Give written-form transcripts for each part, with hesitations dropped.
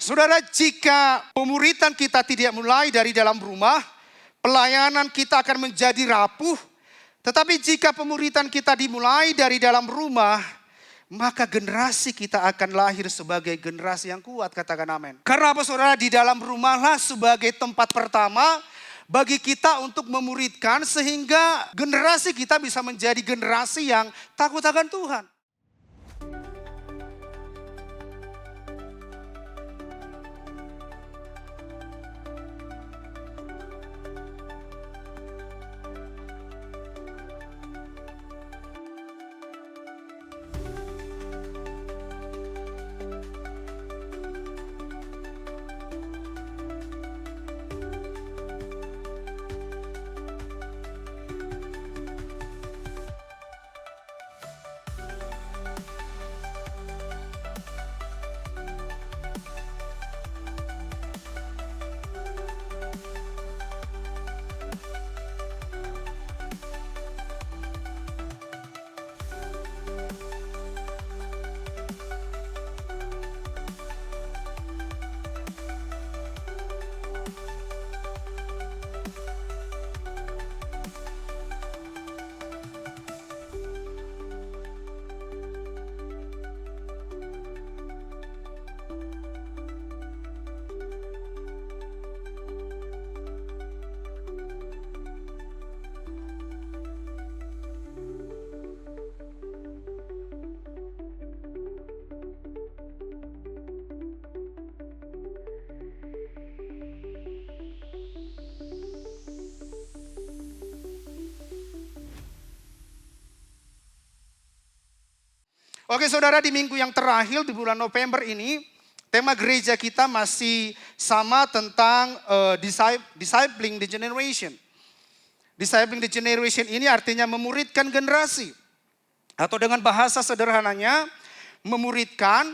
Saudara, jika pemuritan kita tidak mulai dari dalam rumah, pelayanan kita akan menjadi rapuh. Tetapi jika pemuritan kita dimulai dari dalam rumah, maka generasi kita akan lahir sebagai generasi yang kuat, katakan amin. Karena apa saudara? Di dalam rumahlah sebagai tempat pertama bagi kita untuk memuridkan sehingga generasi kita bisa menjadi generasi yang takut akan Tuhan. Oke saudara, di minggu yang terakhir di bulan November ini, tema gereja kita masih sama tentang discipling the generation. Discipling the generation ini artinya memuridkan generasi. Atau dengan bahasa sederhananya, memuridkan,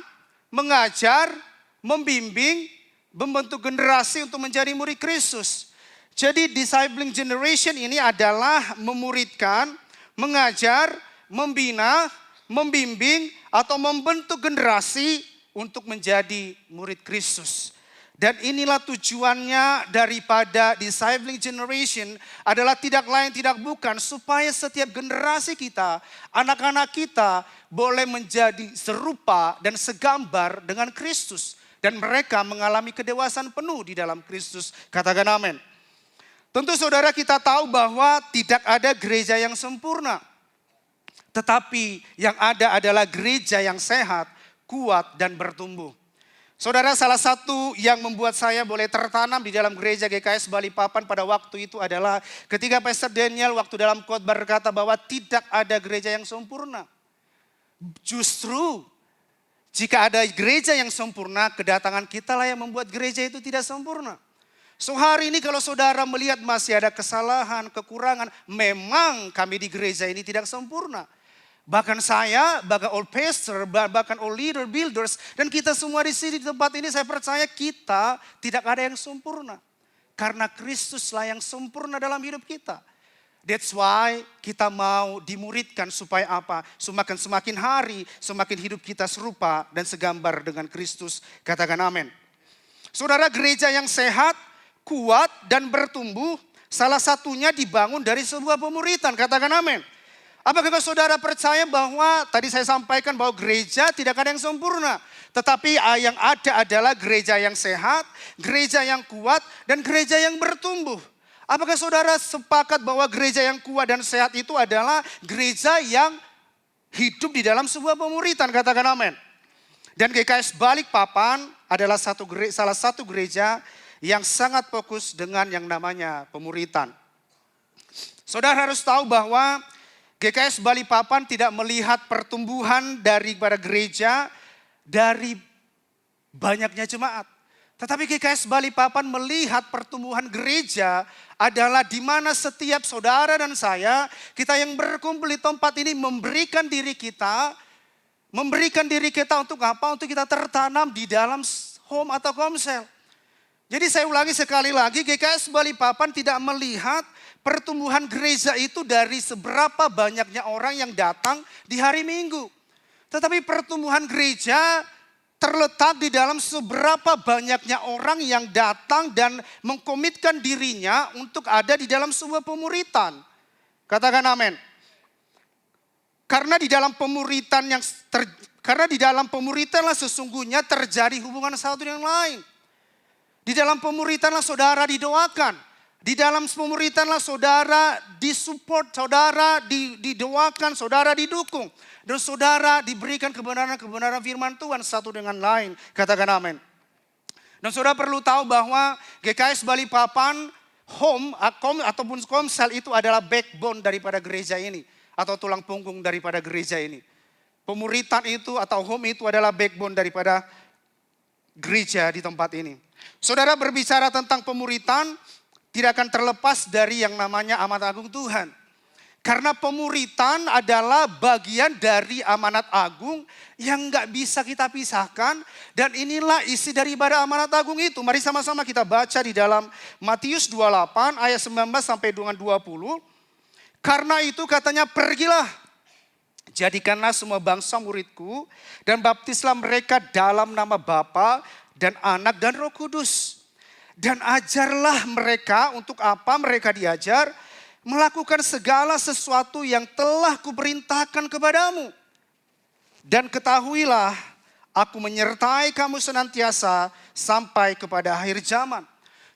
mengajar, membimbing, membentuk generasi untuk menjadi murid Kristus. Jadi discipling generation ini adalah memuridkan, mengajar, membina, membimbing atau membentuk generasi untuk menjadi murid Kristus. Dan inilah tujuannya daripada discipling generation adalah tidak lain tidak bukan supaya setiap generasi kita, anak-anak kita boleh menjadi serupa dan segambar dengan Kristus. Dan mereka mengalami kedewasaan penuh di dalam Kristus. Katakan amin. Tentu saudara kita tahu bahwa tidak ada gereja yang sempurna. Tetapi yang ada adalah gereja yang sehat, kuat dan bertumbuh. Saudara, salah satu yang membuat saya boleh tertanam di dalam gereja GKS Balikpapan pada waktu itu adalah ketika Pastor Daniel waktu dalam khotbah berkata bahwa tidak ada gereja yang sempurna. Justru jika ada gereja yang sempurna, kedatangan kita lah yang membuat gereja itu tidak sempurna. So hari ini kalau saudara melihat masih ada kesalahan, kekurangan, memang kami di gereja ini tidak sempurna. Bahkan saya, bahkan all pastor, bahkan all leader, builders, dan kita semua di sini di tempat ini saya percaya kita tidak ada yang sempurna. Karena Kristuslah yang sempurna dalam hidup kita. That's why kita mau dimuridkan supaya apa? Semakin hari, semakin hidup kita serupa dan segambar dengan Kristus. Katakan amin. Saudara, gereja yang sehat, kuat dan bertumbuh, salah satunya dibangun dari sebuah pemuritan. Katakan amin. Apakah saudara percaya bahwa tadi saya sampaikan bahwa gereja tidak ada yang sempurna. Tetapi yang ada adalah gereja yang sehat, gereja yang kuat dan gereja yang bertumbuh. Apakah saudara sepakat bahwa gereja yang kuat dan sehat itu adalah gereja yang hidup di dalam sebuah pemuritan? Katakan amin. Dan GKS Balikpapan adalah salah satu gereja yang sangat fokus dengan yang namanya pemuritan. Saudara harus tahu bahwa GKS Balikpapan tidak melihat pertumbuhan daripada gereja dari banyaknya jemaat. Tetapi GKS Balikpapan melihat pertumbuhan gereja adalah di mana setiap saudara dan saya, kita yang berkumpul di tempat ini memberikan diri kita untuk apa? Untuk kita tertanam di dalam home atau komsel. Jadi saya ulangi sekali lagi, GKS Balikpapan tidak melihat pertumbuhan gereja itu dari seberapa banyaknya orang yang datang di hari Minggu. Tetapi pertumbuhan gereja terletak di dalam seberapa banyaknya orang yang datang dan mengkomitkan dirinya untuk ada di dalam sebuah pemuritan. Katakan amin. Karena di dalam pemuritanlah sesungguhnya terjadi hubungan satu dengan lain. Di dalam pemuritanlah saudara didoakan. Di dalam pemuritanlah saudara disupport, saudara didoakan, saudara didukung. Dan saudara diberikan kebenaran-kebenaran firman Tuhan satu dengan lain. Katakan amin. Dan saudara perlu tahu bahwa GKS Balikpapan home ataupun komsel itu adalah backbone daripada gereja ini. Atau tulang punggung daripada gereja ini. Pemuritan itu atau home itu adalah backbone daripada gereja di tempat ini. Saudara berbicara tentang pemuritan tidak akan terlepas dari yang namanya amanat agung Tuhan. Karena pemuritan adalah bagian dari amanat agung yang gak bisa kita pisahkan. Dan inilah isi daripada amanat agung itu. Mari sama-sama kita baca di dalam Matius 28 ayat 19 sampai dengan 20. Karena itu katanya pergilah, jadikanlah semua bangsa muridku dan baptislah mereka dalam nama Bapa dan Anak dan Roh Kudus. Dan ajarlah mereka untuk apa mereka diajar, melakukan segala sesuatu yang telah kuperintahkan kepadamu. Dan ketahuilah, aku menyertai kamu senantiasa sampai kepada akhir zaman.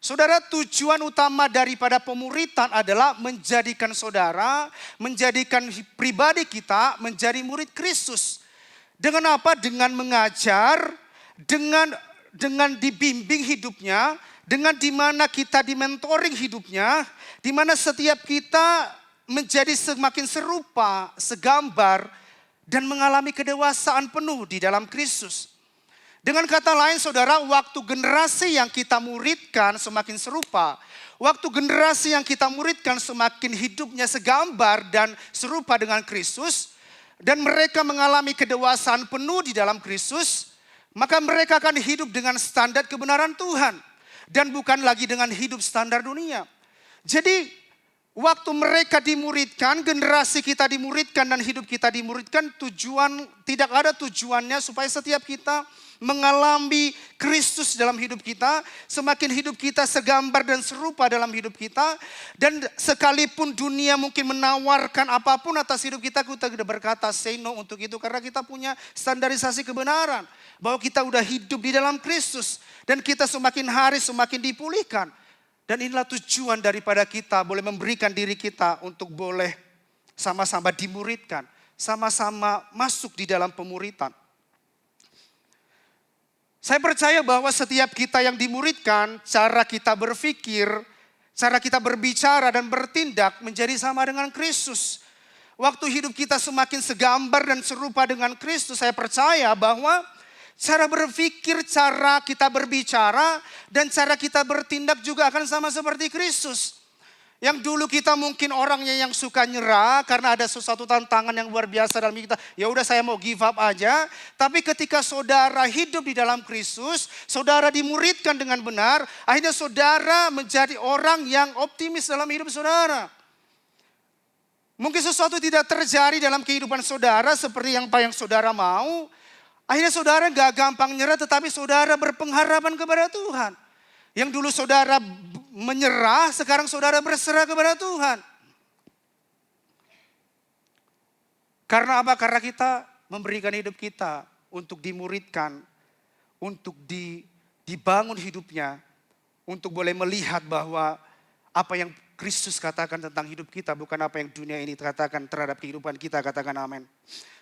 Saudara, tujuan utama daripada pemuritan adalah menjadikan saudara, menjadikan pribadi kita menjadi murid Kristus. Dengan apa? Dengan mengajar, dengan dibimbing hidupnya, dengan dimana kita dimentoring hidupnya, dimana setiap kita menjadi semakin serupa, segambar, dan mengalami kedewasaan penuh di dalam Kristus. Dengan kata lain saudara, waktu generasi yang kita muridkan semakin serupa. Waktu generasi yang kita muridkan semakin hidupnya segambar dan serupa dengan Kristus. Dan mereka mengalami kedewasaan penuh di dalam Kristus. Maka mereka akan hidup dengan standar kebenaran Tuhan. Dan bukan lagi dengan hidup standar dunia. Jadi waktu mereka dimuridkan, generasi kita dimuridkan dan hidup kita dimuridkan, tidak ada tujuannya supaya setiap kita mengalami Kristus dalam hidup kita, semakin hidup kita segambar dan serupa dalam hidup kita, dan sekalipun dunia mungkin menawarkan apapun atas hidup kita tidak berkata say no untuk itu, karena kita punya standarisasi kebenaran bahwa kita udah hidup di dalam Kristus dan kita semakin hari semakin dipulihkan. Dan inilah tujuan daripada kita boleh memberikan diri kita untuk boleh sama-sama dimuridkan, sama-sama masuk di dalam pemuritan. Saya percaya bahwa setiap kita yang dimuridkan, cara kita berpikir, cara kita berbicara dan bertindak menjadi sama dengan Kristus. Waktu hidup kita semakin segambar dan serupa dengan Kristus, saya percaya bahwa cara berpikir, cara kita berbicara, dan cara kita bertindak juga akan sama seperti Kristus. Yang dulu kita mungkin orangnya yang suka nyerah karena ada sesuatu tantangan yang luar biasa dalam hidup kita. Ya udah saya mau give up aja. Tapi ketika saudara hidup di dalam Kristus, saudara dimuridkan dengan benar, akhirnya saudara menjadi orang yang optimis dalam hidup saudara. Mungkin sesuatu tidak terjadi dalam kehidupan saudara seperti yang saudara mau. Akhirnya saudara gak gampang nyerah, tetapi saudara berpengharapan kepada Tuhan. Yang dulu saudara menyerah, sekarang saudara berserah kepada Tuhan. Karena apa? Karena kita memberikan hidup kita untuk dimuridkan, untuk dibangun hidupnya, untuk boleh melihat bahwa apa yang Kristus katakan tentang hidup kita bukan apa yang dunia ini katakan terhadap kehidupan kita. Katakan amin.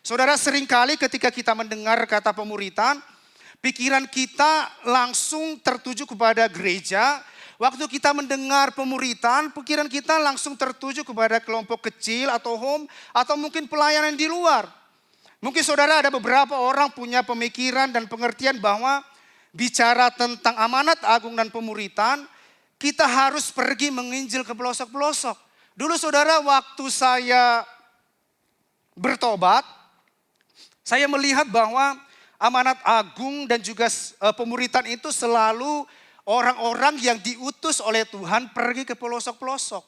Saudara, seringkali ketika kita mendengar kata pemuritan, pikiran kita langsung tertuju kepada gereja. Waktu kita mendengar pemuritan, pikiran kita langsung tertuju kepada kelompok kecil atau home, atau mungkin pelayanan di luar. Mungkin saudara ada beberapa orang punya pemikiran dan pengertian bahwa bicara tentang amanat agung dan pemuritan, kita harus pergi menginjil ke pelosok-pelosok. Dulu saudara, waktu saya bertobat, saya melihat bahwa amanat agung dan juga pemuritan itu selalu orang-orang yang diutus oleh Tuhan pergi ke pelosok-pelosok.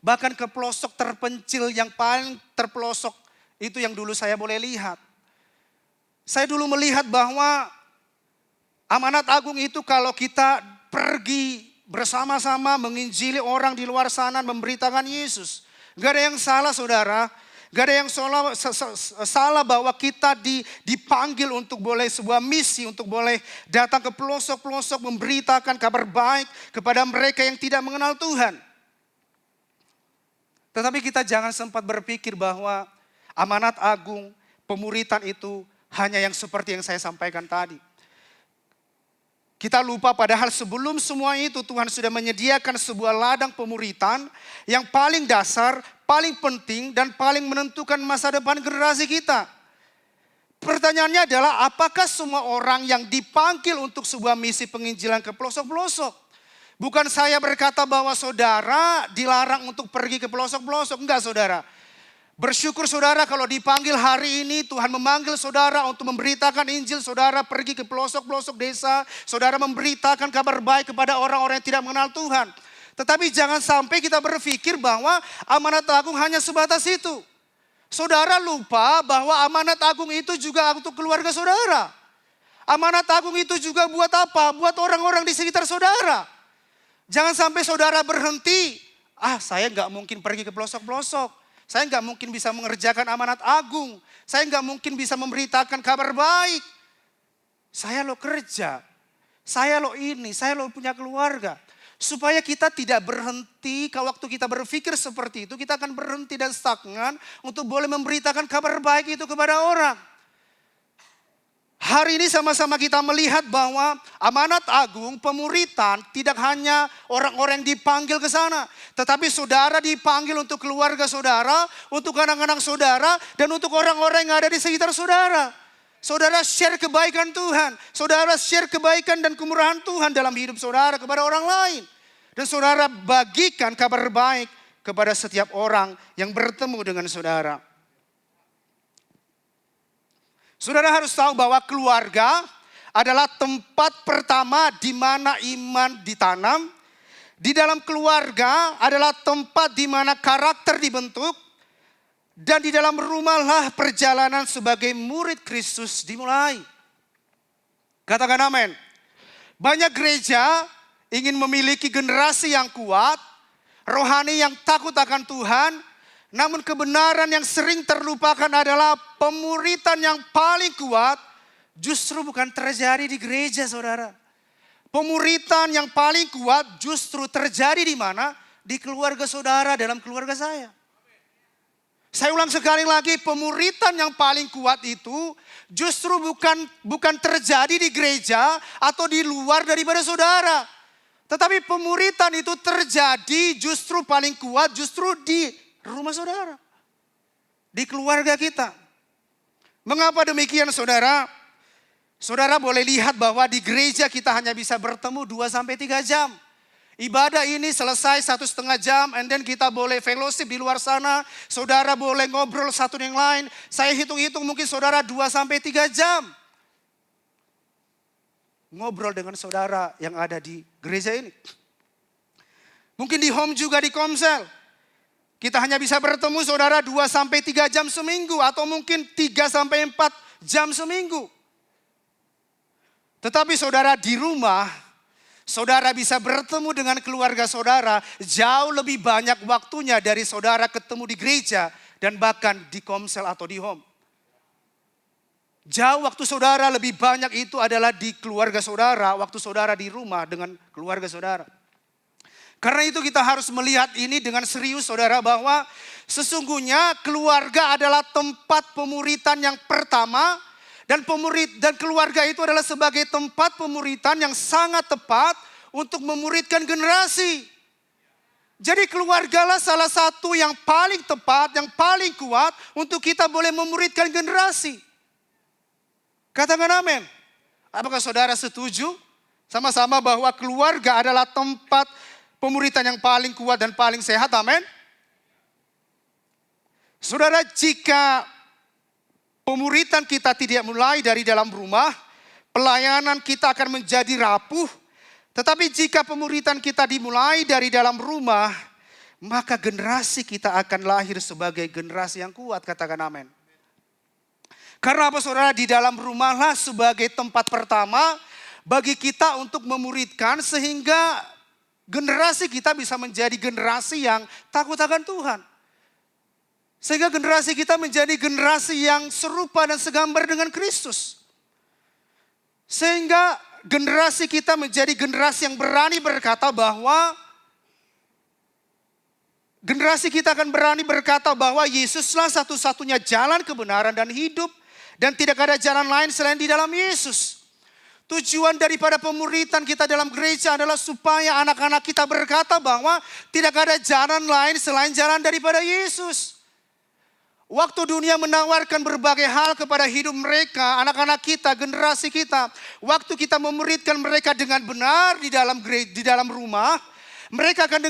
Bahkan ke pelosok terpencil yang paling terpelosok, itu yang dulu saya boleh lihat. Saya dulu melihat bahwa Amanat agung itu kalau kita pergi bersama-sama menginjili orang di luar sana, memberitakan Yesus. Gak ada yang salah saudara. Gak ada yang salah bahwa kita dipanggil untuk boleh sebuah misi, untuk boleh datang ke pelosok-pelosok memberitakan kabar baik kepada mereka yang tidak mengenal Tuhan. Tetapi kita jangan sempat berpikir bahwa amanat agung, pemuritan itu hanya yang seperti yang saya sampaikan tadi. Kita lupa padahal sebelum semua itu Tuhan sudah menyediakan sebuah ladang pemuritan yang paling dasar, paling penting dan paling menentukan masa depan generasi kita. Pertanyaannya adalah apakah semua orang yang dipanggil untuk sebuah misi penginjilan ke pelosok-pelosok? Bukan saya berkata bahwa saudara dilarang untuk pergi ke pelosok-pelosok, enggak saudara. Bersyukur saudara kalau dipanggil hari ini Tuhan memanggil saudara untuk memberitakan Injil. Saudara pergi ke pelosok-pelosok desa. Saudara memberitakan kabar baik kepada orang-orang yang tidak mengenal Tuhan. Tetapi jangan sampai kita berpikir bahwa amanat agung hanya sebatas itu. Saudara lupa bahwa amanat agung itu juga untuk keluarga saudara. Amanat agung itu juga buat apa? Buat orang-orang di sekitar saudara. Jangan sampai saudara berhenti. Saya nggak mungkin pergi ke pelosok-pelosok. Saya nggak mungkin bisa mengerjakan amanat agung. Saya nggak mungkin bisa memberitakan kabar baik. Saya lo kerja. Saya lo ini. Saya lo punya keluarga. Supaya kita tidak berhenti. Kalau waktu kita berpikir seperti itu. Kita akan berhenti dan stagnan. Untuk boleh memberitakan kabar baik itu kepada orang. Hari ini sama-sama kita melihat bahwa amanat agung, pemuritan tidak hanya orang-orang yang dipanggil ke sana. Tetapi saudara dipanggil untuk keluarga saudara, untuk anak-anak saudara, dan untuk orang-orang yang ada di sekitar saudara. Saudara share kebaikan Tuhan. Saudara share kebaikan dan kemurahan Tuhan dalam hidup saudara kepada orang lain. Dan saudara bagikan kabar baik kepada setiap orang yang bertemu dengan saudara. Saudara harus tahu bahwa keluarga adalah tempat pertama di mana iman ditanam. Di dalam keluarga adalah tempat di mana karakter dibentuk. Dan di dalam rumahlah perjalanan sebagai murid Kristus dimulai. Katakan amin. Banyak gereja ingin memiliki generasi yang kuat, rohani yang takut akan Tuhan. Namun kebenaran yang sering terlupakan adalah pemuritan yang paling kuat justru bukan terjadi di gereja saudara. Pemuritan yang paling kuat justru terjadi di mana? Di keluarga saudara, dalam keluarga saya. Saya ulang sekali lagi, pemuritan yang paling kuat itu justru bukan terjadi di gereja atau di luar daripada saudara. Tetapi pemuritan itu terjadi justru paling kuat justru di rumah saudara. Di keluarga kita. Mengapa demikian saudara? Saudara boleh lihat bahwa di gereja kita hanya bisa bertemu 2-3 jam. Ibadah ini selesai 1,5 jam. And then kita boleh fellowship di luar sana. Saudara boleh ngobrol satu dengan lain. Saya hitung-hitung mungkin saudara 2-3 jam. Ngobrol dengan saudara yang ada di gereja ini. Mungkin di home juga di komsel. Kita hanya bisa bertemu saudara 2-3 jam seminggu. Atau mungkin 3-4 jam seminggu. Tetapi saudara di rumah, saudara bisa bertemu dengan keluarga saudara jauh lebih banyak waktunya dari saudara ketemu di gereja dan bahkan di komsel atau di home. Jauh waktu saudara lebih banyak itu adalah di keluarga saudara, waktu saudara di rumah dengan keluarga saudara. Karena itu kita harus melihat ini dengan serius saudara bahwa sesungguhnya keluarga adalah tempat pemuritan yang pertama. Dan keluarga itu adalah sebagai tempat pemuritan yang sangat tepat untuk memuridkan generasi. Jadi keluargalah salah satu yang paling tepat, yang paling kuat untuk kita boleh memuridkan generasi. Katakan amin. Apakah saudara setuju? Sama-sama bahwa keluarga adalah tempat pemuritan yang paling kuat dan paling sehat, amin. Saudara, jika pemuritan kita tidak mulai dari dalam rumah, pelayanan kita akan menjadi rapuh. Tetapi jika pemuritan kita dimulai dari dalam rumah, maka generasi kita akan lahir sebagai generasi yang kuat, katakan amin. Karena apa saudara? Di dalam rumahlah sebagai tempat pertama bagi kita untuk memuridkan sehingga generasi kita bisa menjadi generasi yang takut akan Tuhan. Sehingga generasi kita menjadi generasi yang serupa dan segambar dengan Kristus. Sehingga generasi kita menjadi generasi yang berani berkata bahwa generasi kita akan berani berkata bahwa Yesuslah satu-satunya jalan kebenaran dan hidup. Dan tidak ada jalan lain selain di dalam Yesus. Tujuan daripada pemuritan kita dalam gereja adalah supaya anak-anak kita berkata bahwa tidak ada jalan lain selain jalan daripada Yesus. Waktu dunia menawarkan berbagai hal kepada hidup mereka, anak-anak kita, generasi kita. Waktu kita memuridkan mereka dengan benar di dalam gereja, di dalam rumah, mereka akan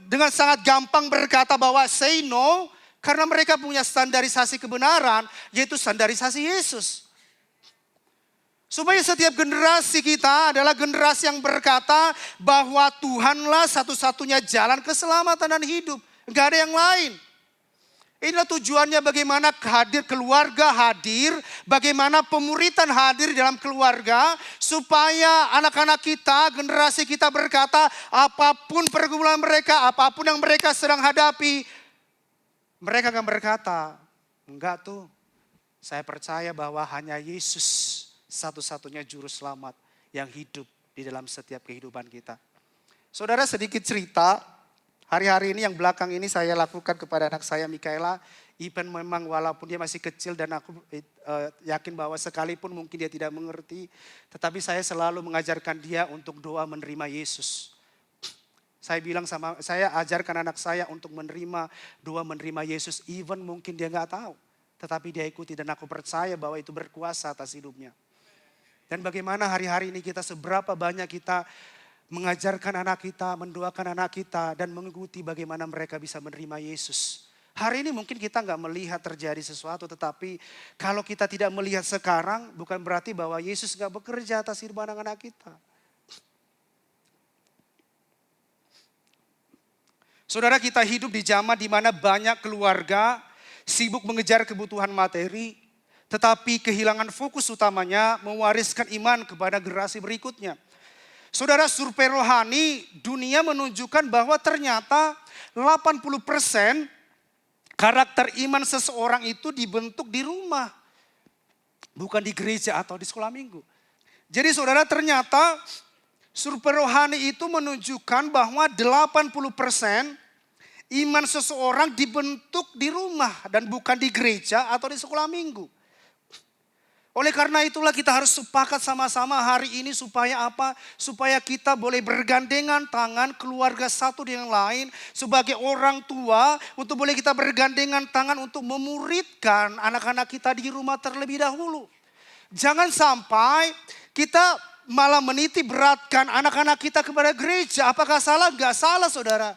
dengan sangat gampang berkata bahwa say no, karena mereka punya standarisasi kebenaran, yaitu standarisasi Yesus. Supaya setiap generasi kita adalah generasi yang berkata bahwa Tuhanlah satu-satunya jalan keselamatan dan hidup. Enggak ada yang lain. Inilah tujuannya bagaimana keluarga hadir, bagaimana pemuritan hadir dalam keluarga, supaya anak-anak kita, generasi kita berkata, apapun pergumulan mereka, apapun yang mereka sedang hadapi, mereka akan berkata, enggak tuh, saya percaya bahwa hanya Yesus satu-satunya juru selamat yang hidup di dalam setiap kehidupan kita. Saudara, sedikit cerita. Hari-hari ini yang belakang ini saya lakukan kepada anak saya Mikaela. Even memang walaupun dia masih kecil dan aku yakin bahwa sekalipun mungkin dia tidak mengerti. Tetapi saya selalu mengajarkan dia untuk doa menerima Yesus. Saya ajarkan anak saya untuk menerima doa menerima Yesus. Even mungkin dia gak tahu. Tetapi dia ikuti dan aku percaya bahwa itu berkuasa atas hidupnya. Dan bagaimana hari-hari ini kita seberapa banyak kita mengajarkan anak kita, mendoakan anak kita, dan mengikuti bagaimana mereka bisa menerima Yesus. Hari ini mungkin kita nggak melihat terjadi sesuatu, tetapi kalau kita tidak melihat sekarang, bukan berarti bahwa Yesus nggak bekerja atas hidup anak-anak kita. Saudara, kita hidup di zaman di mana banyak keluarga sibuk mengejar kebutuhan materi, tetapi kehilangan fokus utamanya mewariskan iman kepada generasi berikutnya. Saudara, survei rohani dunia menunjukkan bahwa ternyata 80% karakter iman seseorang itu dibentuk di rumah. Bukan di gereja atau di sekolah minggu. Jadi saudara, ternyata survei rohani itu menunjukkan bahwa 80% iman seseorang dibentuk di rumah dan bukan di gereja atau di sekolah minggu. Oleh karena itulah kita harus sepakat sama-sama hari ini supaya apa? Supaya kita boleh bergandengan tangan keluarga satu dengan lain sebagai orang tua untuk boleh kita bergandengan tangan untuk memuridkan anak-anak kita di rumah terlebih dahulu. Jangan sampai kita malah meniti beratkan anak-anak kita kepada gereja. Apakah salah? Enggak salah, saudara.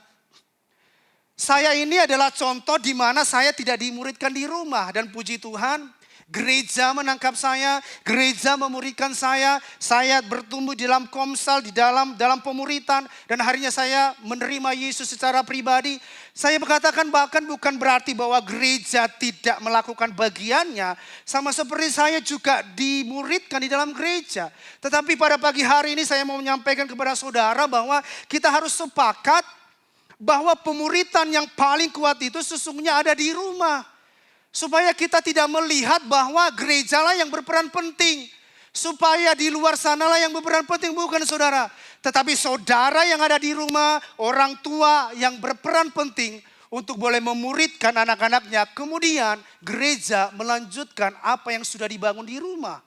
Saya ini adalah contoh di mana saya tidak dimuridkan di rumah dan puji Tuhan. Gereja menangkap saya, gereja memuridkan saya bertumbuh di dalam komsel, di dalam pemuritan. Dan akhirnya saya menerima Yesus secara pribadi. Saya berkatakan bahkan bukan berarti bahwa gereja tidak melakukan bagiannya. Sama seperti saya juga dimuridkan di dalam gereja. Tetapi pada pagi hari ini saya mau menyampaikan kepada saudara bahwa kita harus sepakat bahwa pemuritan yang paling kuat itu sesungguhnya ada di rumah. Supaya kita tidak melihat bahwa gerejalah yang berperan penting. Supaya di luar sanalah yang berperan penting, bukan saudara. Tetapi saudara yang ada di rumah, orang tua yang berperan penting untuk boleh memuridkan anak-anaknya. Kemudian gereja melanjutkan apa yang sudah dibangun di rumah.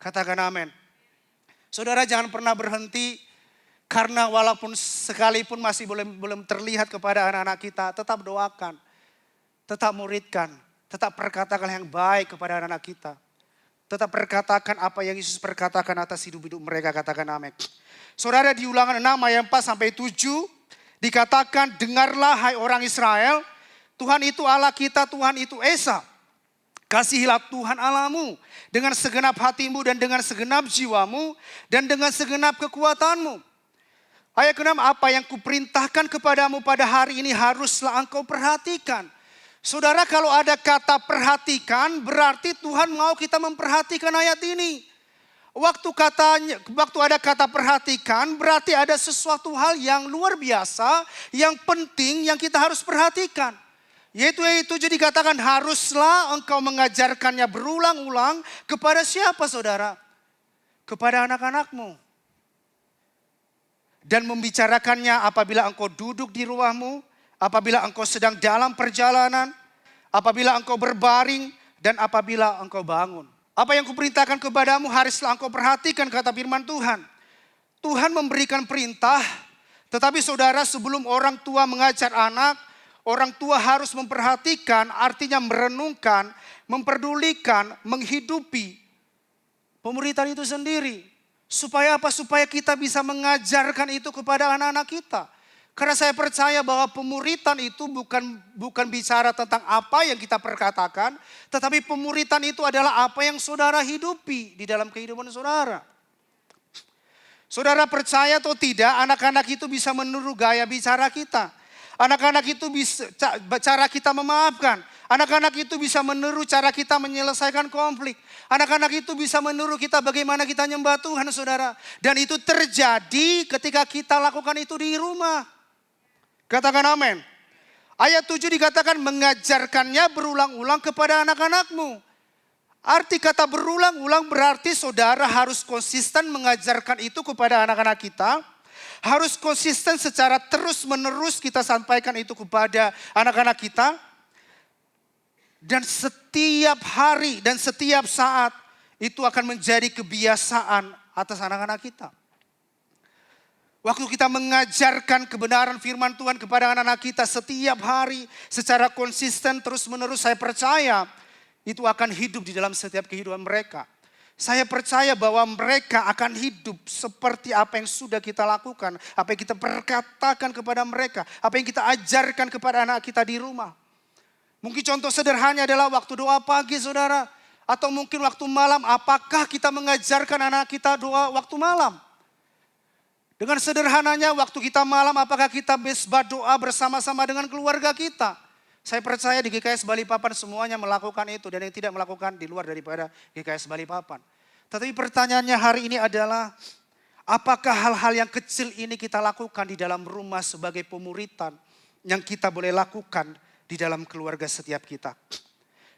Katakan amin. Saudara, jangan pernah berhenti. Karena walaupun sekalipun masih belum terlihat kepada anak-anak kita, tetap doakan. Tetap muridkan. Tetap perkatakan yang baik kepada anak-anak kita. Tetap perkatakan apa yang Yesus perkatakan atas hidup-hidup mereka. Katakan amin. Saudara, di Ulangan 6 ayat 4-7 dikatakan, dengarlah hai orang Israel, Tuhan itu Allah kita, Tuhan itu Esa. Kasihilah Tuhan Allahmu dengan segenap hatimu dan dengan segenap jiwamu dan dengan segenap kekuatanmu. Ayat ke-6, apa yang kuperintahkan kepadamu pada hari ini haruslah engkau perhatikan. Saudara, kalau ada kata perhatikan berarti Tuhan mau kita memperhatikan ayat ini. Waktu ada kata perhatikan, berarti ada sesuatu hal yang luar biasa, yang penting, yang kita harus perhatikan. Yaitu jadi katakan haruslah engkau mengajarkannya berulang-ulang kepada siapa saudara? Kepada anak-anakmu. Dan membicarakannya apabila engkau duduk di rumahmu, apabila engkau sedang dalam perjalanan, apabila engkau berbaring, dan apabila engkau bangun. Apa yang kuperintahkan kepadamu haruslah engkau perhatikan, kata firman Tuhan. Tuhan memberikan perintah, tetapi saudara sebelum orang tua mengajar anak, orang tua harus memperhatikan, artinya merenungkan, memperdulikan, menghidupi pemuritan itu sendiri. Supaya apa? Supaya kita bisa mengajarkan itu kepada anak-anak kita. Karena saya percaya bahwa pemuritan itu bukan bicara tentang apa yang kita perkatakan, tetapi pemuritan itu adalah apa yang saudara hidupi di dalam kehidupan saudara. Saudara percaya atau tidak, anak-anak itu bisa meniru gaya bicara kita. Anak-anak itu bisa cara kita memaafkan. Anak-anak itu bisa meniru cara kita menyelesaikan konflik. Anak-anak itu bisa meniru kita bagaimana kita nyembah Tuhan, saudara. Dan itu terjadi ketika kita lakukan itu di rumah. Katakan amin. Ayat 7 dikatakan mengajarkannya berulang-ulang kepada anak-anakmu. Arti kata berulang-ulang berarti saudara harus konsisten mengajarkan itu kepada anak-anak kita. Harus konsisten secara terus-menerus kita sampaikan itu kepada anak-anak kita. Dan setiap hari dan setiap saat itu akan menjadi kebiasaan atas anak-anak kita. Waktu kita mengajarkan kebenaran firman Tuhan kepada anak-anak kita setiap hari secara konsisten terus-menerus, saya percaya itu akan hidup di dalam setiap kehidupan mereka. Saya percaya bahwa mereka akan hidup seperti apa yang sudah kita lakukan, apa yang kita perkatakan kepada mereka, apa yang kita ajarkan kepada anak kita di rumah. Mungkin contoh sederhana adalah waktu doa pagi saudara, atau mungkin waktu malam, apakah kita mengajarkan anak kita doa waktu malam? Dengan sederhananya waktu kita malam, apakah kita mesbah doa bersama-sama dengan keluarga kita? Saya percaya di GKS Balikpapan semuanya melakukan itu, dan yang tidak melakukan di luar daripada GKS Balikpapan. Tetapi pertanyaannya hari ini adalah, apakah hal-hal yang kecil ini kita lakukan di dalam rumah sebagai pemuritan yang kita boleh lakukan di dalam keluarga setiap kita?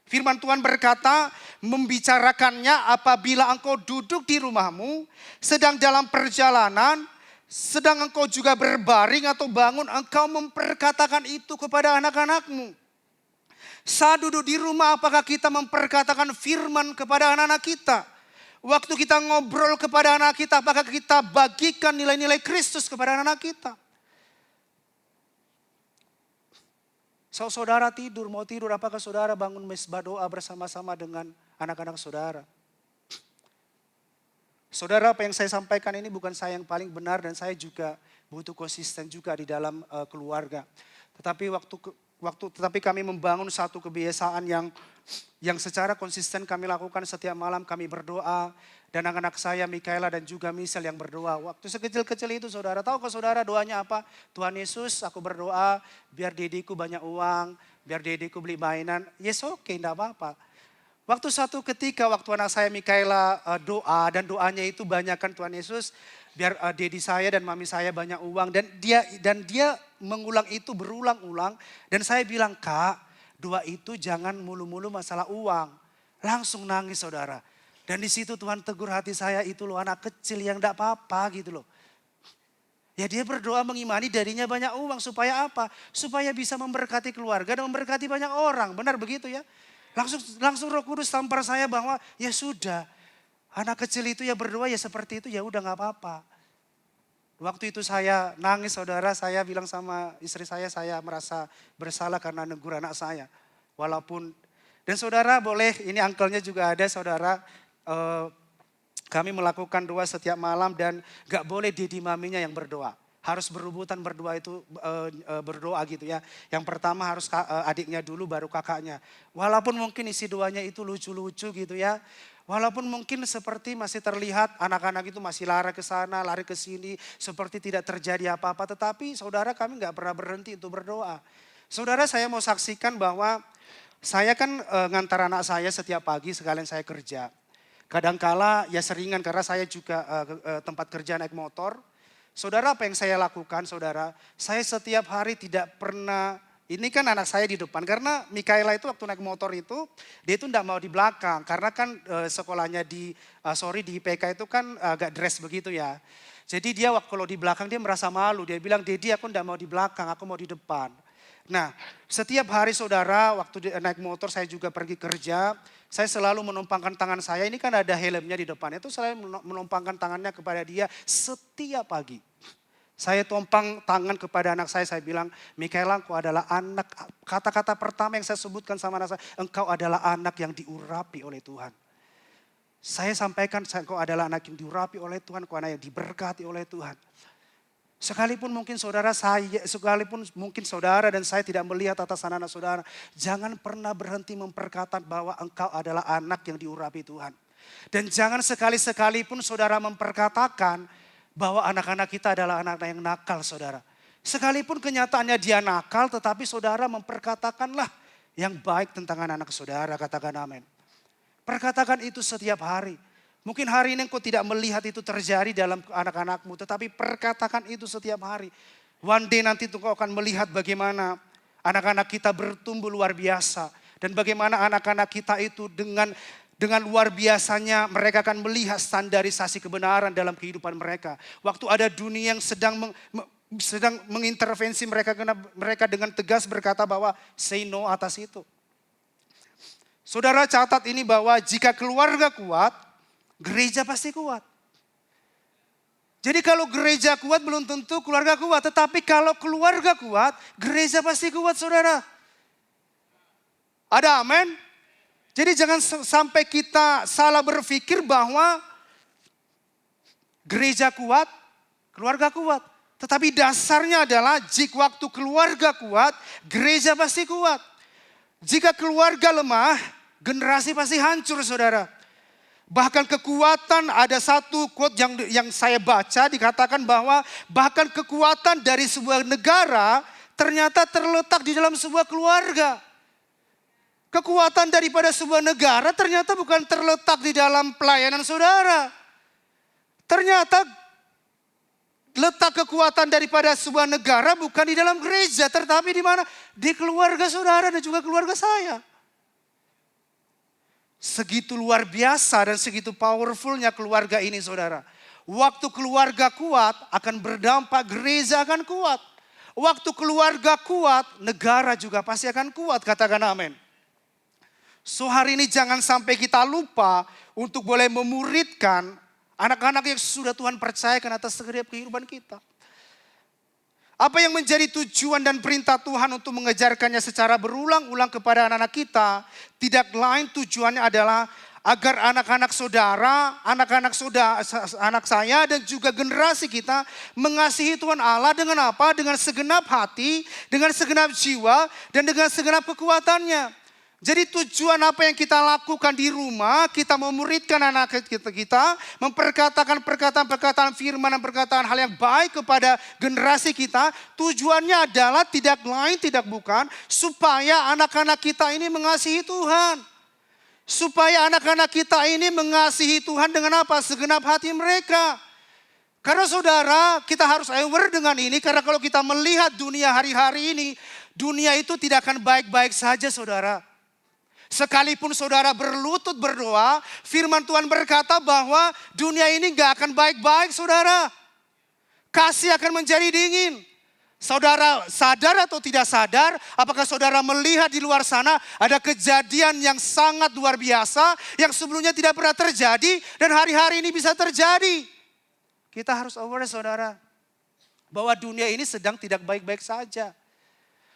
Firman Tuhan berkata, membicarakannya apabila engkau duduk di rumahmu, sedang dalam perjalanan, sedang engkau juga berbaring atau bangun, engkau memperkatakan itu kepada anak-anakmu. Saat duduk di rumah, apakah kita memperkatakan firman kepada anak-anak kita? Waktu kita ngobrol kepada anak kita, apakah kita bagikan nilai-nilai Kristus kepada anak kita? Saudara tidur, mau tidur, apakah saudara bangun mesbah doa bersama-sama dengan anak-anak saudara? Saudara, apa yang saya sampaikan ini bukan saya yang paling benar, dan saya juga butuh konsisten juga di dalam keluarga. Tetapi kami membangun satu kebiasaan yang secara konsisten kami lakukan setiap malam. Kami berdoa, dan anak-anak saya Mikaela dan juga Michelle yang berdoa. Waktu sekecil-kecil itu saudara, tahu kok saudara doanya apa? Tuhan Yesus, aku berdoa biar dediku banyak uang, biar dediku beli mainan. Yes, oke, enggak apa-apa. Waktu satu ketika waktu anak saya Mikaela doa, dan doanya itu banyakkan Tuhan Yesus, biar dedi saya dan mami saya banyak uang, dan dia mengulang itu berulang-ulang, dan saya bilang, Kak, doa itu jangan mulu-mulu masalah uang. Langsung nangis saudara. Dan di situ Tuhan tegur hati saya, itu loh anak kecil yang enggak apa-apa gitu loh. Ya dia berdoa mengimani darinya banyak uang, supaya apa? Supaya bisa memberkati keluarga dan memberkati banyak orang. Benar begitu ya? Langsung Roh Kudus tampar saya bahwa ya sudah, anak kecil itu ya berdoa ya seperti itu, ya udah gak apa-apa. Waktu itu saya nangis saudara, saya bilang sama istri saya merasa bersalah karena negur anak saya. Dan saudara boleh, ini angkelnya juga ada saudara, kami melakukan doa setiap malam, dan gak boleh dedi maminya yang berdoa. Harus berebutan berdoa gitu ya. Yang pertama harus adiknya dulu, baru kakaknya. Walaupun mungkin isi doanya itu lucu-lucu gitu ya. Walaupun mungkin seperti masih terlihat anak-anak itu masih lari ke sana, lari ke sini, seperti tidak terjadi apa-apa. Tetapi saudara, kami gak pernah berhenti untuk berdoa. Saudara, saya mau saksikan bahwa saya kan ngantar anak saya setiap pagi sekalian saya kerja. Kadangkala ya seringan karena saya juga tempat kerja naik motor. Saudara, apa yang saya lakukan saudara? Saya setiap hari tidak pernah, ini kan anak saya di depan. Karena Mikaela itu waktu naik motor itu, dia itu tidak mau di belakang. Karena kan sekolahnya di IPK itu kan agak dress begitu ya. Jadi dia kalau di belakang dia merasa malu. Dia bilang, Dedi aku tidak mau di belakang, aku mau di depan. Nah, setiap hari saudara waktu naik motor saya juga pergi kerja. Saya selalu menumpangkan tangan saya, ini kan ada helmnya di depan. Itu saya menumpangkan tangannya kepada dia setiap pagi. Saya tumpang tangan kepada anak saya bilang, Mikaela engkau adalah anak, kata-kata pertama yang saya sebutkan sama anak saya, engkau adalah anak yang diurapi oleh Tuhan. Saya sampaikan, engkau adalah anak yang diurapi oleh Tuhan, engkau anak yang diberkati oleh Tuhan. Sekalipun mungkin saudara dan saya tidak melihat atasan anak saudara, jangan pernah berhenti memperkatakan bahwa engkau adalah anak yang diurapi Tuhan. Dan jangan sekali-sekali pun saudara memperkatakan bahwa anak-anak kita adalah anak-anak yang nakal saudara. Sekalipun kenyataannya dia nakal, tetapi saudara memperkatakanlah yang baik tentang anak-anak saudara, katakan amin. Perkatakan itu setiap hari. Mungkin hari ini engkau tidak melihat itu terjadi dalam anak-anakmu, tetapi perkatakan itu setiap hari. One day nanti engkau akan melihat bagaimana anak-anak kita bertumbuh luar biasa. Dan bagaimana anak-anak kita itu dengan luar biasanya mereka akan melihat standarisasi kebenaran dalam kehidupan mereka. Waktu ada dunia yang sedang mengintervensi mereka dengan tegas berkata bahwa say no atas itu. Saudara catat ini bahwa jika keluarga kuat, gereja pasti kuat. Jadi kalau gereja kuat belum tentu keluarga kuat. Tetapi kalau keluarga kuat, gereja pasti kuat saudara. Ada amin? Jadi jangan sampai kita salah berpikir bahwa gereja kuat, keluarga kuat. Tetapi dasarnya adalah jika waktu keluarga kuat, gereja pasti kuat. Jika keluarga lemah, generasi pasti hancur saudara. Bahkan kekuatan, ada satu quote yang saya baca dikatakan bahwa bahkan kekuatan dari sebuah negara ternyata terletak di dalam sebuah keluarga. Kekuatan daripada sebuah negara ternyata bukan terletak di dalam pelayanan saudara. Ternyata letak kekuatan daripada sebuah negara bukan di dalam gereja, tetapi di mana? Di keluarga saudara dan juga keluarga saya. Segitu luar biasa dan segitu powerfulnya keluarga ini saudara. Waktu keluarga kuat akan berdampak gereja akan kuat. Waktu keluarga kuat negara juga pasti akan kuat, katakan amin. So hari ini jangan sampai kita lupa untuk boleh memuridkan anak-anak yang sudah Tuhan percayakan atas setiap kehidupan kita. Apa yang menjadi tujuan dan perintah Tuhan untuk mengejarkannya secara berulang-ulang kepada anak-anak kita, tidak lain tujuannya adalah agar anak-anak saudara, anak saya dan juga generasi kita mengasihi Tuhan Allah dengan apa? Dengan segenap hati, dengan segenap jiwa dan dengan segenap kekuatannya. Jadi tujuan apa yang kita lakukan di rumah, kita memuridkan anak kita, memperkatakan perkataan-perkataan firman dan perkataan hal yang baik kepada generasi kita. Tujuannya adalah tidak lain tidak bukan supaya anak-anak kita ini mengasihi Tuhan. Supaya anak-anak kita ini mengasihi Tuhan dengan apa? Segenap hati mereka. Karena saudara kita harus aware dengan ini, karena kalau kita melihat dunia hari-hari ini, dunia itu tidak akan baik-baik saja saudara. Sekalipun saudara berlutut berdoa, firman Tuhan berkata bahwa dunia ini gak akan baik-baik saudara. Kasih akan menjadi dingin. Saudara sadar atau tidak sadar, apakah saudara melihat di luar sana ada kejadian yang sangat luar biasa yang sebelumnya tidak pernah terjadi dan hari-hari ini bisa terjadi. Kita harus aware saudara, bahwa dunia ini sedang tidak baik-baik saja.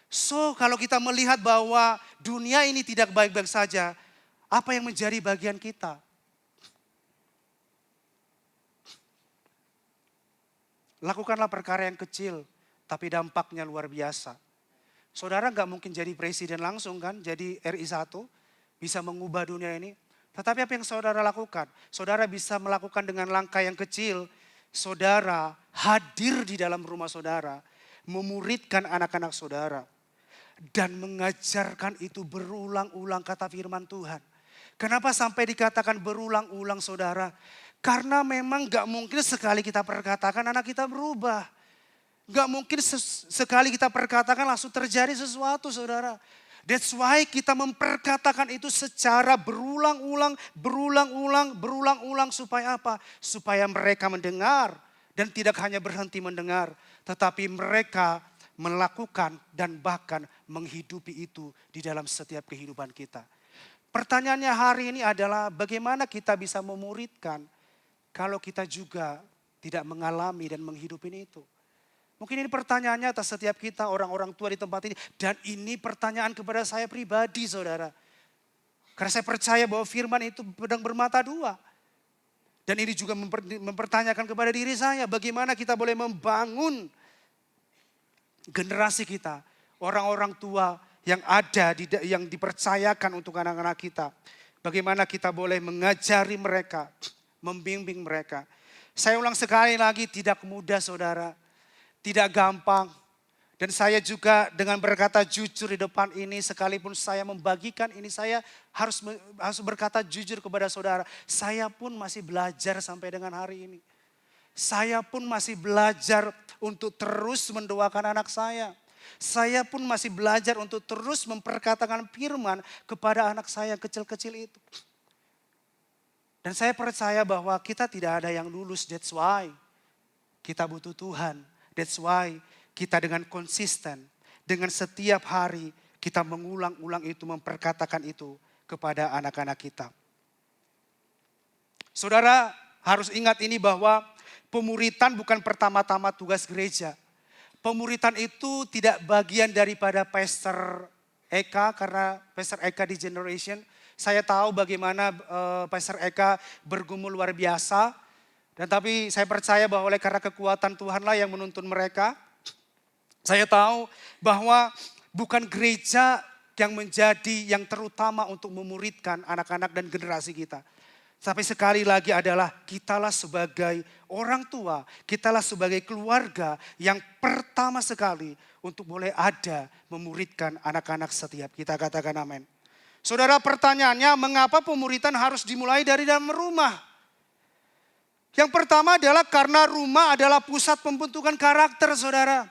So kalau kita melihat bahwa dunia ini tidak baik-baik saja, apa yang menjadi bagian kita? Lakukanlah perkara yang kecil, tapi dampaknya luar biasa. Saudara gak mungkin jadi presiden langsung kan, jadi RI1, bisa mengubah dunia ini. Tetapi apa yang saudara lakukan? Saudara bisa melakukan dengan langkah yang kecil. Saudara hadir di dalam rumah saudara, memuridkan anak-anak saudara. Dan mengajarkan itu berulang-ulang kata firman Tuhan. Kenapa sampai dikatakan berulang-ulang saudara? Karena memang gak mungkin sekali kita perkatakan anak kita berubah. Gak mungkin sekali kita perkatakan langsung terjadi sesuatu saudara. That's why kita memperkatakan itu secara berulang-ulang, berulang-ulang supaya apa? Supaya mereka mendengar dan tidak hanya berhenti mendengar. Tetapi mereka melakukan dan bahkan menghidupi itu di dalam setiap kehidupan kita. Pertanyaannya hari ini adalah bagaimana kita bisa memuridkan kalau kita juga tidak mengalami dan menghidupi itu. Mungkin ini pertanyaannya atas setiap kita orang-orang tua di tempat ini. Dan ini pertanyaan kepada saya pribadi saudara. Karena saya percaya bahwa firman itu pedang bermata dua. Dan ini juga mempertanyakan kepada diri saya. Bagaimana kita boleh membangun generasi kita. Orang-orang tua yang ada, yang dipercayakan untuk anak-anak kita. Bagaimana kita boleh mengajari mereka, membimbing mereka. Saya ulang sekali lagi, tidak mudah saudara. Tidak gampang. Dan saya juga dengan berkata jujur di depan ini, sekalipun saya membagikan ini, saya harus berkata jujur kepada saudara. Saya pun masih belajar sampai dengan hari ini. Saya pun masih belajar untuk terus mendoakan anak saya. Saya pun masih belajar untuk terus memperkatakan firman kepada anak saya yang kecil-kecil itu. Dan saya percaya bahwa kita tidak ada yang lulus, that's why kita butuh Tuhan. That's why kita dengan konsisten, dengan setiap hari kita mengulang-ulang itu, memperkatakan itu kepada anak-anak kita. Saudara harus ingat ini bahwa pemuritan bukan pertama-tama tugas gereja. Pemuritan itu tidak bagian daripada Pastor Eka, karena Pastor Eka di Generation. Saya tahu bagaimana Pastor Eka bergumul luar biasa. Dan tapi saya percaya bahwa oleh karena kekuatan Tuhanlah yang menuntun mereka. Saya tahu bahwa bukan gereja yang menjadi yang terutama untuk memuridkan anak-anak dan generasi kita. Tapi sekali lagi adalah kitalah sebagai orang tua, kitalah sebagai keluarga yang pertama sekali untuk boleh ada memuridkan anak-anak setiap kita, katakan amin. Saudara, pertanyaannya mengapa pemuritan harus dimulai dari dalam rumah? Yang pertama adalah karena rumah adalah pusat pembentukan karakter saudara.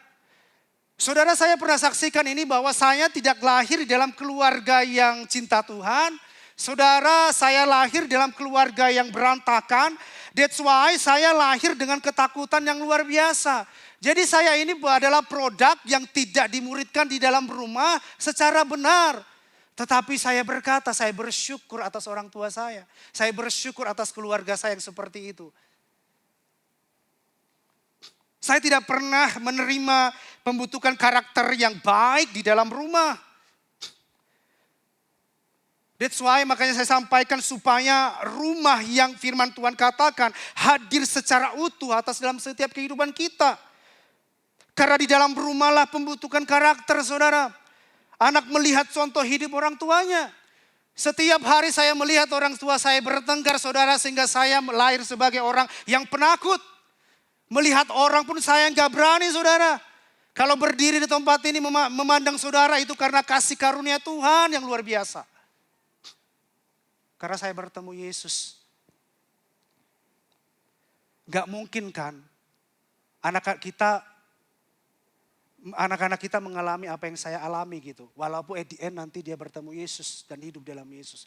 Saudara, saya pernah saksikan ini bahwa saya tidak lahir di dalam keluarga yang cinta Tuhan. Saudara, saya lahir dalam keluarga yang berantakan. That's why saya lahir dengan ketakutan yang luar biasa. Jadi saya ini adalah produk yang tidak dimuridkan di dalam rumah secara benar. Tetapi saya berkata, saya bersyukur atas orang tua saya. Saya bersyukur atas keluarga saya yang seperti itu. Saya tidak pernah menerima pembentukan karakter yang baik di dalam rumah. That's why makanya saya sampaikan supaya rumah yang firman Tuhan katakan hadir secara utuh atas dalam setiap kehidupan kita. Karena di dalam rumahlah pembentukan karakter saudara. Anak melihat contoh hidup orang tuanya. Setiap hari saya melihat orang tua saya bertengkar saudara, sehingga saya lahir sebagai orang yang penakut. Melihat orang pun saya nggak berani saudara. Kalau berdiri di tempat ini memandang saudara itu karena kasih karunia Tuhan yang luar biasa. Karena saya bertemu Yesus. Gak mungkin kan anak-anak kita mengalami apa yang saya alami gitu. Walaupun at the end nanti dia bertemu Yesus dan hidup dalam Yesus.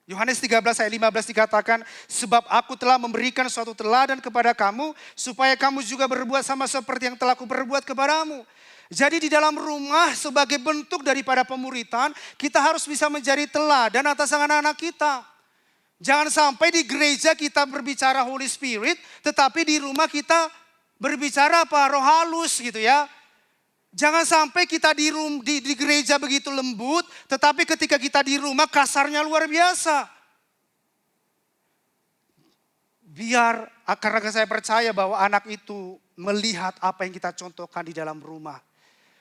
Yohanes 13 ayat 15 dikatakan, sebab aku telah memberikan suatu teladan kepada kamu, supaya kamu juga berbuat sama seperti yang telah kuperbuat kepadamu. Jadi di dalam rumah sebagai bentuk daripada pemuritan, kita harus bisa menjadi teladan atas anak-anak kita. Jangan sampai di gereja kita berbicara Holy Spirit, tetapi di rumah kita berbicara apa? Roh halus gitu ya. Jangan sampai kita di gereja begitu lembut, tetapi ketika kita di rumah kasarnya luar biasa. Karena saya percaya bahwa anak itu melihat apa yang kita contohkan di dalam rumah.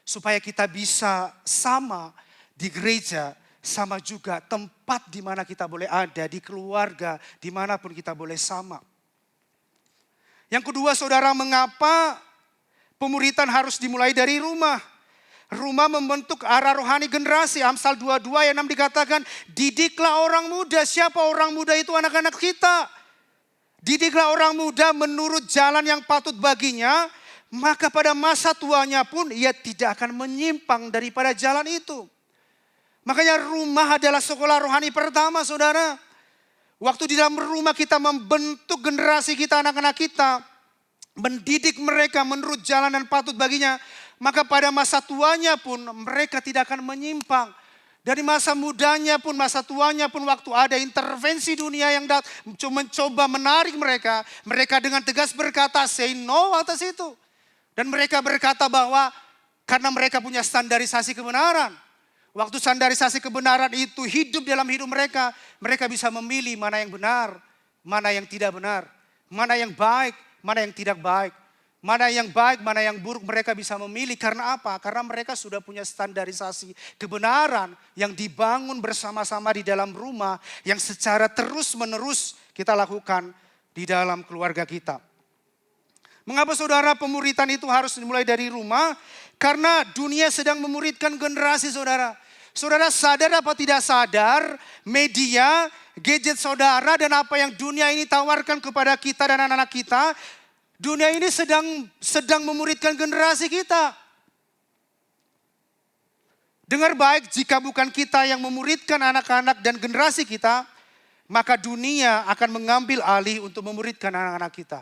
Supaya kita bisa sama di gereja, sama juga tempat di mana kita boleh ada, di keluarga, dimanapun kita boleh sama. Yang kedua saudara, mengapa pemuritan harus dimulai dari rumah? Rumah membentuk arah rohani generasi. Amsal 22 ayat 6 dikatakan, didiklah orang muda. Siapa orang muda itu? Anak-anak kita. Didiklah orang muda menurut jalan yang patut baginya, maka pada masa tuanya pun ia tidak akan menyimpang daripada jalan itu. Makanya rumah adalah sekolah rohani pertama, saudara. Waktu di dalam rumah kita membentuk generasi kita, anak-anak kita, mendidik mereka menurut jalan yang patut baginya, maka pada masa tuanya pun mereka tidak akan menyimpang. Dari masa mudanya pun, masa tuanya pun, waktu ada intervensi dunia yang mencoba menarik mereka, mereka dengan tegas berkata say no atas itu. Dan mereka berkata bahwa karena mereka punya standarisasi kebenaran. Waktu standarisasi kebenaran itu hidup dalam hidup mereka, mereka bisa memilih mana yang benar, mana yang tidak benar, mana yang baik, mana yang tidak baik. Mana yang baik, mana yang buruk mereka bisa memilih. Karena apa? Karena mereka sudah punya standarisasi kebenaran yang dibangun bersama-sama di dalam rumah. Yang secara terus menerus kita lakukan di dalam keluarga kita. Mengapa saudara pemuritan itu harus dimulai dari rumah? Karena dunia sedang memuridkan generasi saudara. Saudara sadar apa tidak sadar, media, gadget saudara dan apa yang dunia ini tawarkan kepada kita dan anak-anak kita, dunia ini sedang memuridkan generasi kita. Dengar baik, jika bukan kita yang memuridkan anak-anak dan generasi kita, maka dunia akan mengambil alih untuk memuridkan anak-anak kita.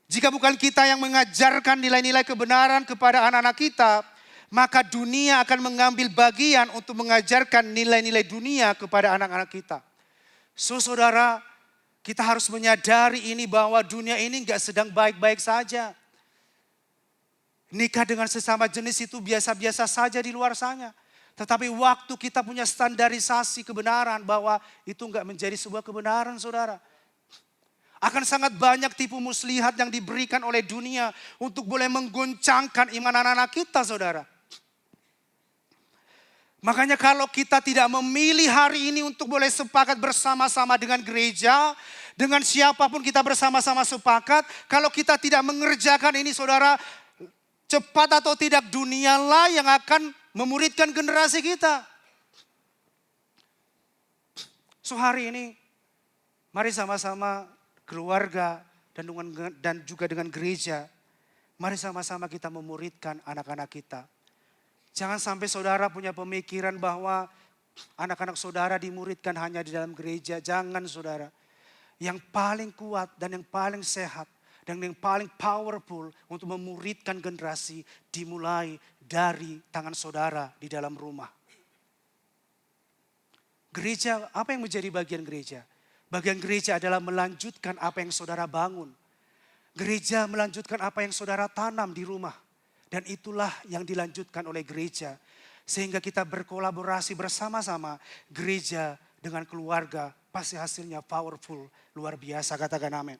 Jika bukan kita yang mengajarkan nilai-nilai kebenaran kepada anak-anak kita, maka dunia akan mengambil bagian untuk mengajarkan nilai-nilai dunia kepada anak-anak kita. So saudara, kita harus menyadari ini bahwa dunia ini enggak sedang baik-baik saja. Nikah dengan sesama jenis itu biasa-biasa saja di luar sana. Tetapi waktu kita punya standarisasi kebenaran bahwa itu enggak menjadi sebuah kebenaran saudara. Akan sangat banyak tipu muslihat yang diberikan oleh dunia untuk boleh menggoncangkan iman anak-anak kita saudara. Makanya kalau kita tidak memilih hari ini untuk boleh sepakat bersama-sama dengan gereja, dengan siapapun kita bersama-sama sepakat, kalau kita tidak mengerjakan ini saudara, cepat atau tidak dunialah yang akan memuridkan generasi kita. So hari ini, mari sama-sama keluarga dan juga dengan gereja, mari sama-sama kita memuridkan anak-anak kita. Jangan sampai saudara punya pemikiran bahwa anak-anak saudara dimuridkan hanya di dalam gereja. Jangan saudara. Yang paling kuat dan yang paling sehat dan yang paling powerful untuk memuridkan generasi dimulai dari tangan saudara di dalam rumah. Gereja, apa yang menjadi bagian gereja? Bagian gereja adalah melanjutkan apa yang saudara bangun. Gereja melanjutkan apa yang saudara tanam di rumah. Dan itulah yang dilanjutkan oleh gereja. Sehingga kita berkolaborasi bersama-sama gereja dengan keluarga. Pasti hasilnya powerful, luar biasa, katakan amin.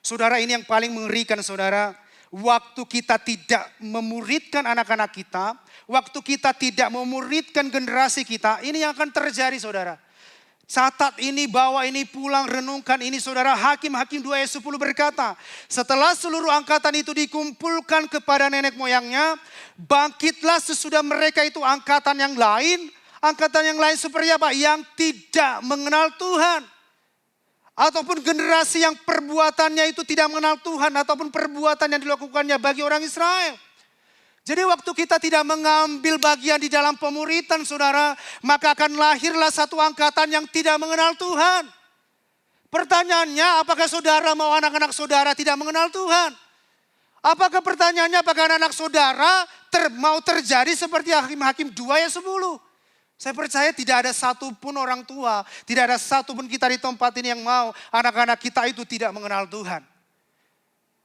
Saudara, ini yang paling mengerikan saudara. Waktu kita tidak memuridkan anak-anak kita. Waktu kita tidak memuridkan generasi kita. Ini yang akan terjadi saudara. Catat ini, bawa ini pulang, renungkan ini saudara. Hakim-Hakim 2 ayat 10 berkata, setelah seluruh angkatan itu dikumpulkan kepada nenek moyangnya, bangkitlah sesudah mereka itu angkatan yang lain. Angkatan yang lain seperti apa? Yang tidak mengenal Tuhan. Ataupun generasi yang perbuatannya itu tidak mengenal Tuhan. Ataupun perbuatan yang dilakukannya bagi orang Israel. Jadi waktu kita tidak mengambil bagian di dalam pemuritan saudara, maka akan lahirlah satu angkatan yang tidak mengenal Tuhan. Pertanyaannya, apakah saudara mau anak-anak saudara tidak mengenal Tuhan? Apakah pertanyaannya, apakah anak-anak saudara mau terjadi seperti Hakim-Hakim 2 ayat 10? Saya percaya tidak ada satupun orang tua, tidak ada satupun kita di tempat ini yang mau anak-anak kita itu tidak mengenal Tuhan.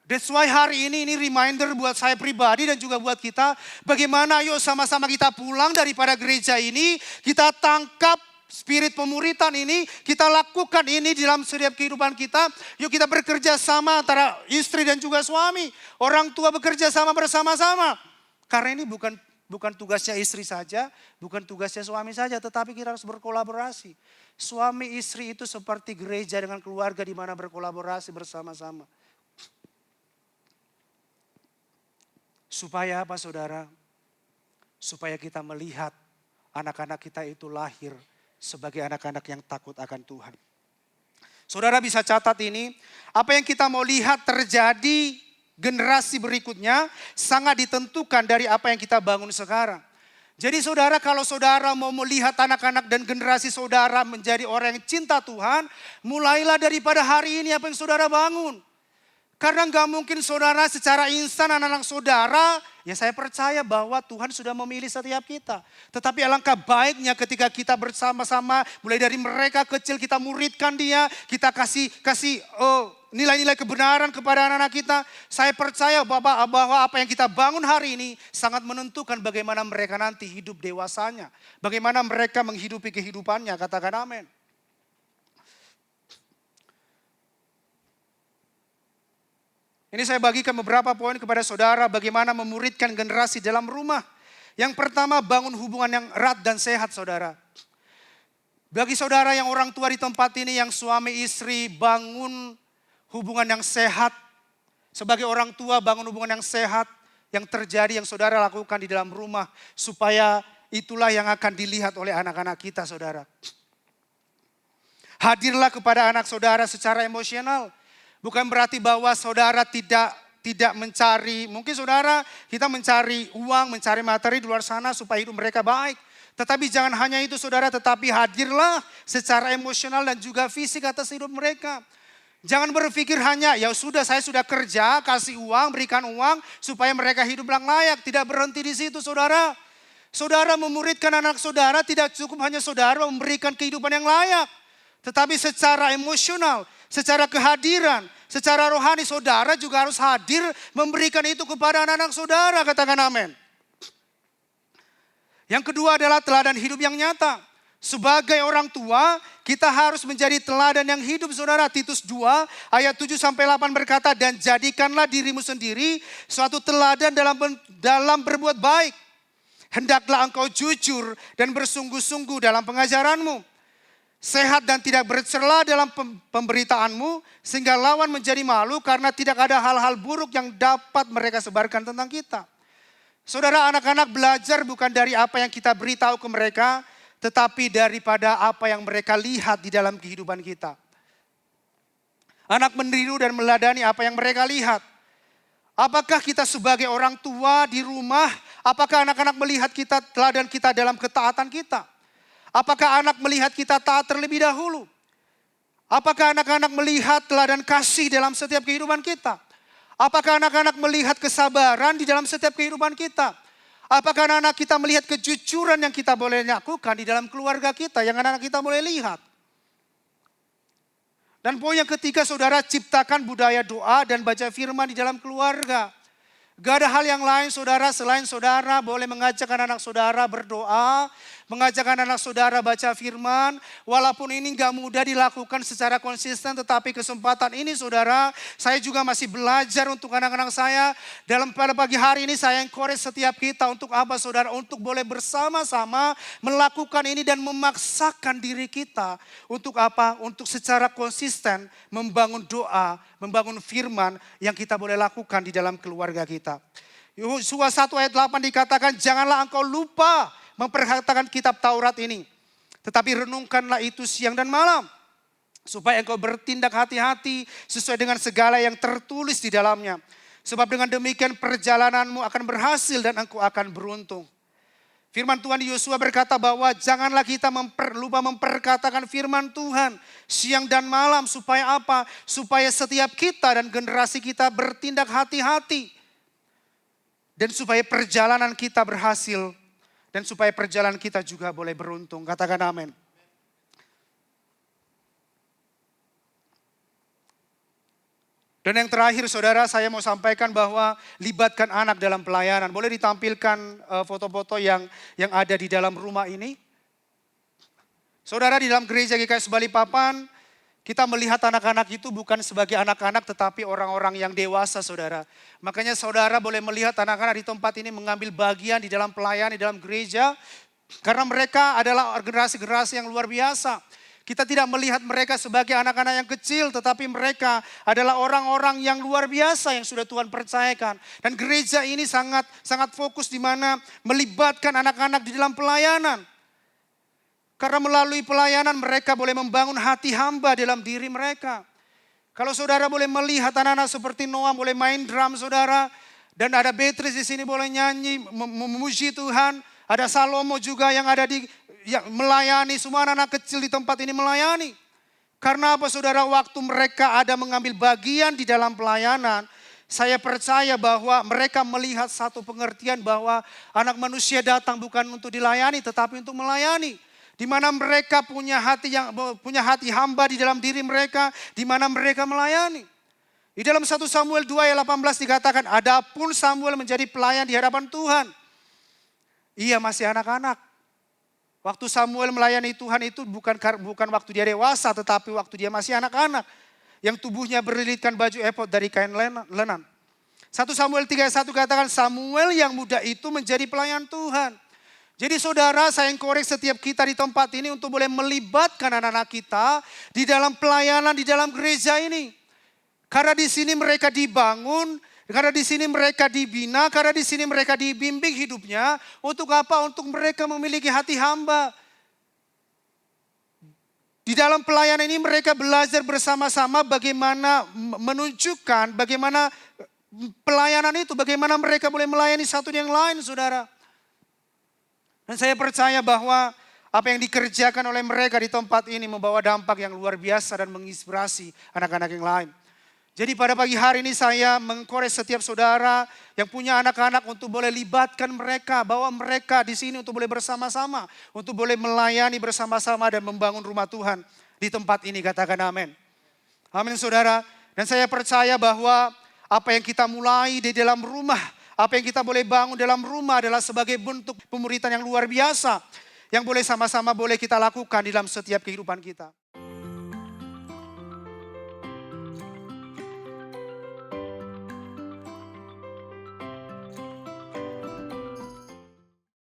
That's why hari ini reminder buat saya pribadi dan juga buat kita. Bagaimana yuk sama-sama kita pulang daripada gereja ini. Kita tangkap spirit pemuritan ini. Kita lakukan ini dalam setiap kehidupan kita. Yuk kita bekerja sama antara istri dan juga suami. Orang tua bekerja sama bersama-sama. Karena ini bukan tugasnya istri saja. Bukan tugasnya suami saja. Tetapi kita harus berkolaborasi. Suami istri itu seperti gereja dengan keluarga di mana berkolaborasi bersama-sama. Supaya apa saudara? supaya kita melihat anak-anak kita itu lahir sebagai anak-anak yang takut akan Tuhan. Saudara bisa catat ini, apa yang kita mau lihat terjadi generasi berikutnya sangat ditentukan dari apa yang kita bangun sekarang. Jadi saudara, kalau saudara mau melihat anak-anak dan generasi saudara menjadi orang yang cinta Tuhan, mulailah daripada hari ini apa yang saudara bangun. Karena nggak mungkin saudara secara instan anak-anak saudara, ya saya percaya bahwa Tuhan sudah memilih setiap kita. Tetapi alangkah baiknya ketika kita bersama-sama, mulai dari mereka kecil kita muridkan dia, kita kasih nilai-nilai kebenaran kepada anak-anak kita. Saya percaya bahwa apa yang kita bangun hari ini sangat menentukan bagaimana mereka nanti hidup dewasanya. Bagaimana mereka menghidupi kehidupannya, katakan amin. Ini saya bagikan beberapa poin kepada saudara bagaimana memuridkan generasi dalam rumah. Yang pertama, bangun hubungan yang erat dan sehat saudara. Bagi saudara yang orang tua di tempat ini, yang suami istri, bangun hubungan yang sehat. Sebagai orang tua bangun hubungan yang sehat yang terjadi yang saudara lakukan di dalam rumah. Supaya itulah yang akan dilihat oleh anak-anak kita saudara. Hadirlah kepada anak saudara secara emosional. Bukan berarti bahwa saudara tidak mencari, mungkin saudara kita mencari uang, mencari materi di luar sana supaya hidup mereka baik. Tetapi jangan hanya itu saudara, tetapi hadirlah secara emosional dan juga fisik atas hidup mereka. Jangan berpikir hanya ya sudah saya sudah kerja, kasih uang, berikan uang supaya mereka hidup yang layak. Tidak berhenti di situ saudara. Saudara memuridkan anak saudara tidak cukup hanya saudara memberikan kehidupan yang layak. Tetapi secara emosional, secara kehadiran, secara rohani saudara juga harus hadir memberikan itu kepada anak-anak saudara, katakan amin. Yang kedua adalah teladan hidup yang nyata. Sebagai orang tua, kita harus menjadi teladan yang hidup saudara. Titus 2 ayat 7-8 berkata, dan jadikanlah dirimu sendiri suatu teladan dalam berbuat baik. Hendaklah engkau jujur dan bersungguh-sungguh dalam pengajaranmu. Sehat dan tidak bercela dalam pemberitaanmu, sehingga lawan menjadi malu karena tidak ada hal-hal buruk yang dapat mereka sebarkan tentang kita. Saudara, anak-anak belajar bukan dari apa yang kita beritahu ke mereka, tetapi daripada apa yang mereka lihat di dalam kehidupan kita. Anak meniru dan meladani apa yang mereka lihat. Apakah kita sebagai orang tua di rumah, apakah anak-anak melihat kita, teladan kita dalam ketaatan kita? Apakah anak melihat kita taat terlebih dahulu? Apakah anak-anak melihat teladan kasih dalam setiap kehidupan kita? Apakah anak-anak melihat kesabaran di dalam setiap kehidupan kita? Apakah anak-anak kita melihat kejujuran yang kita boleh lakukan di dalam keluarga kita, yang anak-anak kita boleh lihat? Dan poin yang ketiga, saudara, ciptakan budaya doa dan baca firman di dalam keluarga. Gak ada hal yang lain saudara selain saudara boleh mengajak anak-anak saudara berdoa, mengajak anak-anak saudara baca firman. Walaupun ini gak mudah dilakukan secara konsisten, tetapi kesempatan ini saudara, saya juga masih belajar untuk anak-anak saya. Pada pagi hari ini saya encourage setiap kita untuk apa saudara? Untuk boleh bersama-sama melakukan ini dan memaksakan diri kita. Untuk apa? Untuk secara konsisten membangun doa, membangun firman yang kita boleh lakukan di dalam keluarga kita. Yosua 1 ayat 8 dikatakan, janganlah engkau lupa memperhatikan kitab Taurat ini, tetapi renungkanlah itu siang dan malam, supaya engkau bertindak hati-hati sesuai dengan segala yang tertulis di dalamnya. Sebab dengan demikian perjalananmu akan berhasil dan engkau akan beruntung. Firman Tuhan di Yosua berkata bahwa janganlah kita lupa memperkatakan firman Tuhan siang dan malam. Supaya apa? Supaya setiap kita dan generasi kita bertindak hati-hati. Dan supaya perjalanan kita berhasil. Dan supaya perjalanan kita juga boleh beruntung. Katakan amin. Dan yang terakhir saudara, saya mau sampaikan bahwa libatkan anak dalam pelayanan. Boleh ditampilkan foto-foto yang ada di dalam rumah ini. Saudara, di dalam gereja GKS Balikpapan, kita melihat anak-anak itu bukan sebagai anak-anak tetapi orang-orang yang dewasa saudara. Makanya saudara boleh melihat anak-anak di tempat ini mengambil bagian di dalam pelayanan, di dalam gereja. Karena mereka adalah generasi-generasi yang luar biasa. Kita tidak melihat mereka sebagai anak-anak yang kecil, tetapi mereka adalah orang-orang yang luar biasa yang sudah Tuhan percayakan. Dan gereja ini sangat fokus di mana melibatkan anak-anak di dalam pelayanan. Karena melalui pelayanan mereka boleh membangun hati hamba dalam diri mereka. Kalau saudara boleh melihat anak-anak seperti Noah boleh main drum saudara. Dan ada Beatrice di sini boleh nyanyi, memuji Tuhan. Ada Salomo juga yang ada di melayani, semua anak-anak kecil di tempat ini melayani. Karena apa saudara, waktu mereka ada mengambil bagian di dalam pelayanan, saya percaya bahwa mereka melihat satu pengertian bahwa anak manusia datang bukan untuk dilayani tetapi untuk melayani. Di mana mereka punya hati hamba di dalam diri mereka, di mana mereka melayani. Di dalam 1 Samuel 2 ayat 18 dikatakan, adapun Samuel menjadi pelayan di hadapan Tuhan. Ia masih anak-anak. Waktu Samuel melayani Tuhan itu bukan waktu dia dewasa, tetapi waktu dia masih anak-anak. Yang tubuhnya berlilitkan baju efod dari kain lenan. 1 Samuel 3 ayat 1 katakan, Samuel yang muda itu menjadi pelayan Tuhan. Jadi saudara, saya encourage setiap kita di tempat ini untuk boleh melibatkan anak-anak kita di dalam pelayanan, di dalam gereja ini. Karena di sini mereka dibangun, karena di sini mereka dibina, karena di sini mereka dibimbing hidupnya. Untuk apa? Untuk mereka memiliki hati hamba. Di dalam pelayanan ini mereka belajar bersama-sama bagaimana menunjukkan, bagaimana pelayanan itu, bagaimana mereka boleh melayani satu yang lain, saudara. Dan saya percaya bahwa apa yang dikerjakan oleh mereka di tempat ini membawa dampak yang luar biasa dan menginspirasi anak-anak yang lain. Jadi pada pagi hari ini saya mengkorek setiap saudara yang punya anak-anak untuk boleh libatkan mereka, bawa mereka di sini untuk boleh bersama-sama, untuk boleh melayani bersama-sama dan membangun rumah Tuhan di tempat ini, katakan amin. Amin saudara. Dan saya percaya bahwa apa yang kita mulai di dalam rumah, apa yang kita boleh bangun dalam rumah adalah sebagai bentuk pemuritan yang luar biasa, yang boleh sama-sama boleh kita lakukan dalam setiap kehidupan kita.